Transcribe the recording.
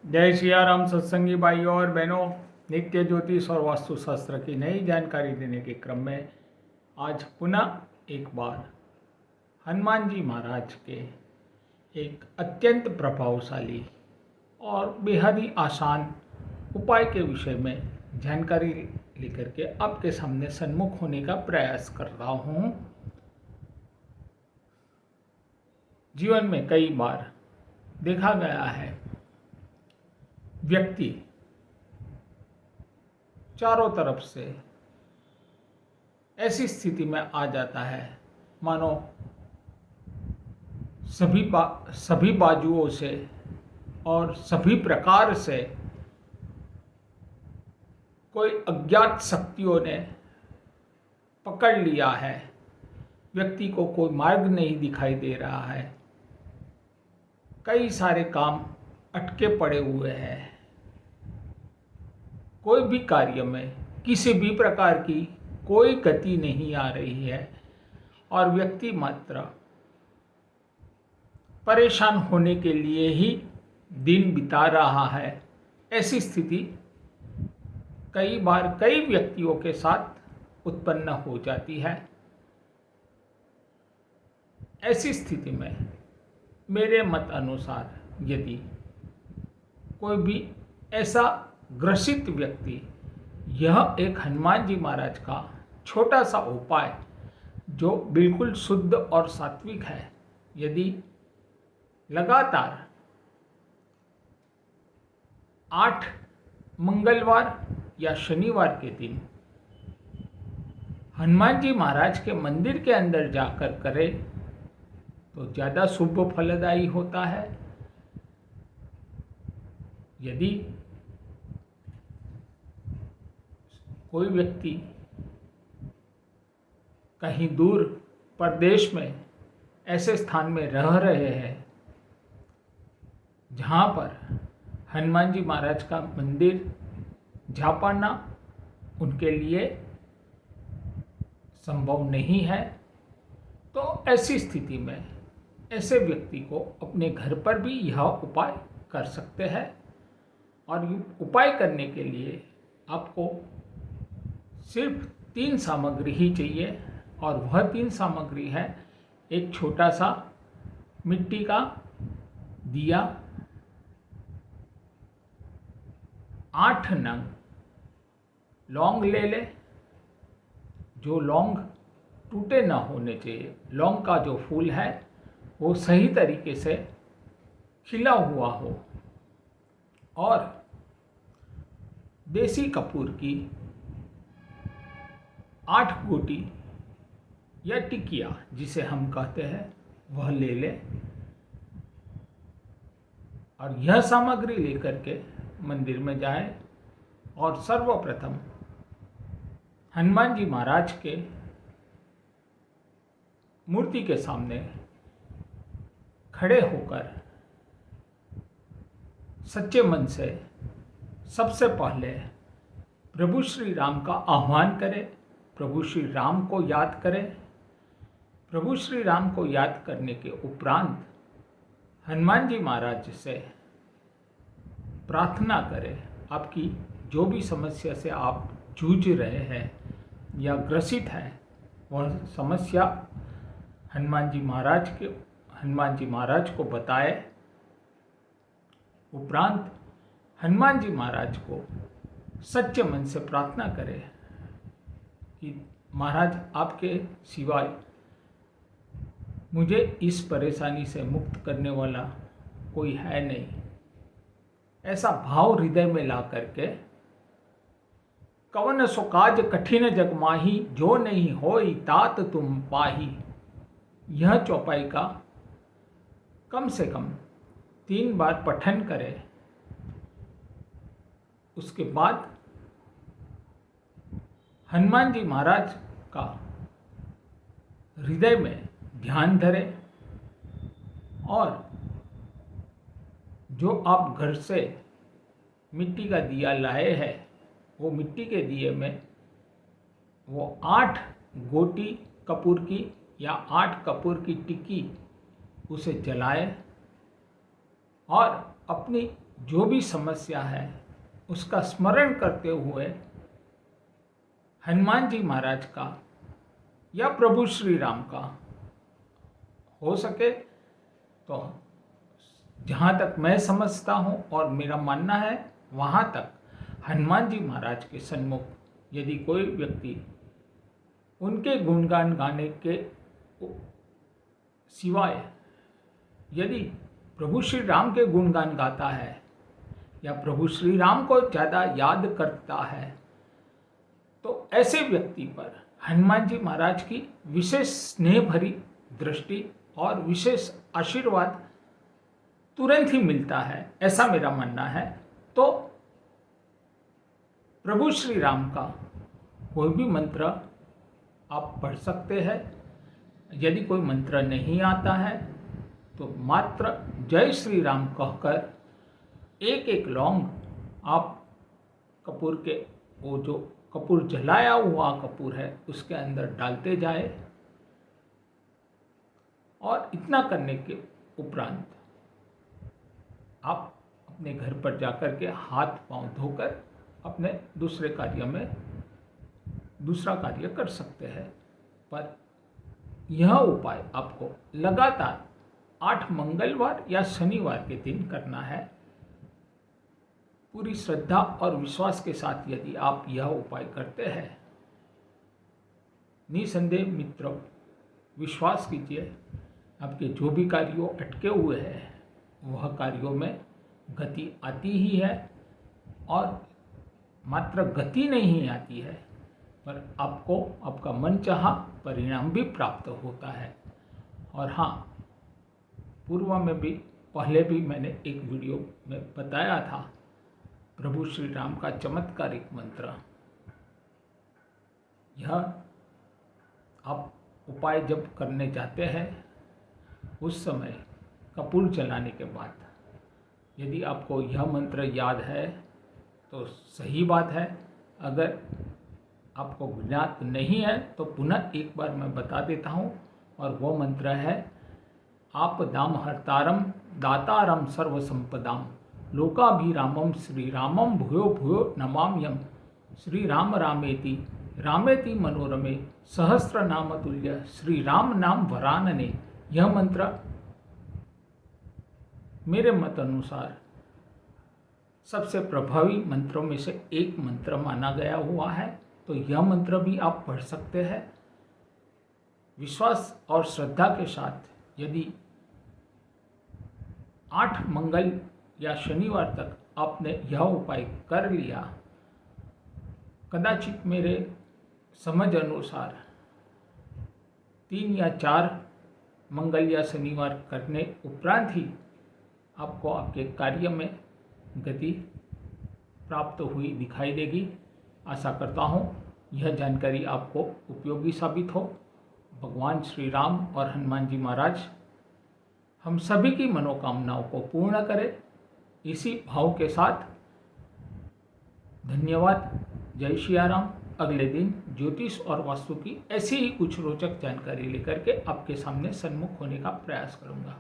जय सिया राम सत्संगी भाइयों और बहनों। नित्य ज्योतिष और वास्तुशास्त्र की नई जानकारी देने के क्रम में आज पुनः एक बार हनुमान जी महाराज के एक अत्यंत प्रभावशाली और बेहद ही आसान उपाय के विषय में जानकारी लेकर के आपके सामने सन्मुख होने का प्रयास कर रहा हूँ। जीवन में कई बार देखा गया है, व्यक्ति चारों तरफ से ऐसी स्थिति में आ जाता है मानो सभी बाजुओं से और सभी प्रकार से कोई अज्ञात शक्तियों ने पकड़ लिया है। व्यक्ति को कोई मार्ग नहीं दिखाई दे रहा है, कई सारे काम अटके पड़े हुए हैं, कोई भी कार्य में किसी भी प्रकार की कोई गति नहीं आ रही है और व्यक्ति मात्र परेशान होने के लिए ही दिन बिता रहा है। ऐसी स्थिति कई बार कई व्यक्तियों के साथ उत्पन्न हो जाती है। ऐसी स्थिति में मेरे मत अनुसार यदि कोई भी ऐसा ग्रसित व्यक्ति यह एक हनुमान जी महाराज का छोटा सा उपाय जो बिल्कुल शुद्ध और सात्विक है, यदि लगातार 8 मंगलवार या शनिवार के दिन हनुमान जी महाराज के मंदिर के अंदर जाकर करे तो ज़्यादा शुभ फलदायी होता है। यदि कोई व्यक्ति कहीं दूर प्रदेश में ऐसे स्थान में रह रहे हैं जहाँ पर हनुमान जी महाराज का मंदिर जा पाना उनके लिए संभव नहीं है, तो ऐसी स्थिति में ऐसे व्यक्ति को अपने घर पर भी यह उपाय कर सकते हैं। और उपाय करने के लिए आपको सिर्फ 3 सामग्री ही चाहिए और वह 3 सामग्री है एक छोटा सा मिट्टी का दिया, 8 नंग लौंग ले ले, जो लौंग टूटे ना होने चाहिए, लौंग का जो फूल है वो सही तरीके से खिला हुआ हो, और देसी कपूर की 8 गोटी या टिकिया जिसे हम कहते हैं वह ले ले। और यह सामग्री लेकर के मंदिर में जाए और सर्वप्रथम हनुमान जी महाराज के मूर्ति के सामने खड़े होकर सच्चे मन से सबसे पहले प्रभु श्री राम का आह्वान करें, प्रभु श्री राम को याद करें। प्रभु श्री राम को याद करने के उपरांत हनुमान जी महाराज से प्रार्थना करें। आपकी जो भी समस्या से आप जूझ रहे हैं या ग्रसित हैं वह समस्या हनुमान जी महाराज को बताए। उपरांत हनुमान जी महाराज को सच्चे मन से प्रार्थना करें कि महाराज आपके सिवाय मुझे इस परेशानी से मुक्त करने वाला कोई है नहीं। ऐसा भाव हृदय में ला करके कवन सो काज कठिन जग माही, जो नहीं होई तात तुम पाही, यह चौपाई का कम से कम 3 बार पठन करें। उसके बाद हनुमान जी महाराज का हृदय में ध्यान धरें और जो आप घर से मिट्टी का दिया लाए हैं वो मिट्टी के दिए में वो 8 गोटी कपूर की या 8 कपूर की टिक्की उसे जलाए और अपनी जो भी समस्या है उसका स्मरण करते हुए हनुमान जी महाराज का या प्रभु श्री राम का हो सके तो, जहाँ तक मैं समझता हूँ और मेरा मानना है, वहाँ तक हनुमान जी महाराज के सन्मुख यदि कोई व्यक्ति उनके गुणगान गाने के सिवाय यदि प्रभु श्री राम के गुणगान गाता है या प्रभु श्री राम को ज़्यादा याद करता है, तो ऐसे व्यक्ति पर हनुमान जी महाराज की विशेष स्नेह भरी दृष्टि और विशेष आशीर्वाद तुरंत ही मिलता है, ऐसा मेरा मानना है। तो प्रभु श्री राम का कोई भी मंत्र आप पढ़ सकते हैं। यदि कोई मंत्र नहीं आता है तो मात्र जय श्री राम कहकर एक एक लौंग आप कपूर के, वो जो कपूर जलाया हुआ कपूर है उसके अंदर डालते जाए, और इतना करने के उपरांत आप अपने घर पर जाकर के हाथ पांव धोकर अपने दूसरे कार्य में दूसरा कार्य कर सकते हैं। पर यह उपाय आपको लगातार 8 मंगलवार या शनिवार के दिन करना है। पूरी श्रद्धा और विश्वास के साथ यदि आप यह उपाय करते हैं, निसंदेह मित्रों, विश्वास कीजिए, आपके जो भी कार्यों अटके हुए हैं वह कार्यों में गति आती ही है, और मात्र गति नहीं आती है पर आपको आपका मनचाहा परिणाम भी प्राप्त होता है। और हाँ, पूर्व में भी पहले भी मैंने एक वीडियो में बताया था प्रभु श्री राम का चमत्कारिक मंत्र। यह आप उपाय जब करने जाते हैं उस समय कपूर जलाने के बाद यदि आपको यह मंत्र याद है तो सही बात है, अगर आपको ज्ञात नहीं है तो पुनः एक बार मैं बता देता हूँ, और वो मंत्र है आपदाम हर्तारम दातारम सर्वसंपदाम लोकाभिरामम श्री रामम भूयो भूयो नमाम्यम श्री राम रामेति रामेति मनोरमे सहस्त्र नाम तुल्य श्री राम नाम वरानने। यह मंत्र मेरे मत अनुसार सबसे प्रभावी मंत्रों में से एक मंत्र माना गया हुआ है, तो यह मंत्र भी आप पढ़ सकते हैं। विश्वास और श्रद्धा के साथ यदि 8 मंगल या शनिवार तक आपने यह उपाय कर लिया, कदाचित मेरे समझ अनुसार 3 या 4 मंगल या शनिवार करने उपरांत ही आपको आपके कार्य में गति प्राप्त हुई दिखाई देगी। आशा करता हूँ यह जानकारी आपको उपयोगी साबित हो। भगवान श्री राम और हनुमान जी महाराज हम सभी की मनोकामनाओं को पूर्ण करें, इसी भाव के साथ धन्यवाद। जय श्री राम। अगले दिन ज्योतिष और वास्तु की ऐसी ही कुछ रोचक जानकारी लेकर के आपके सामने सन्मुख होने का प्रयास करूंगा।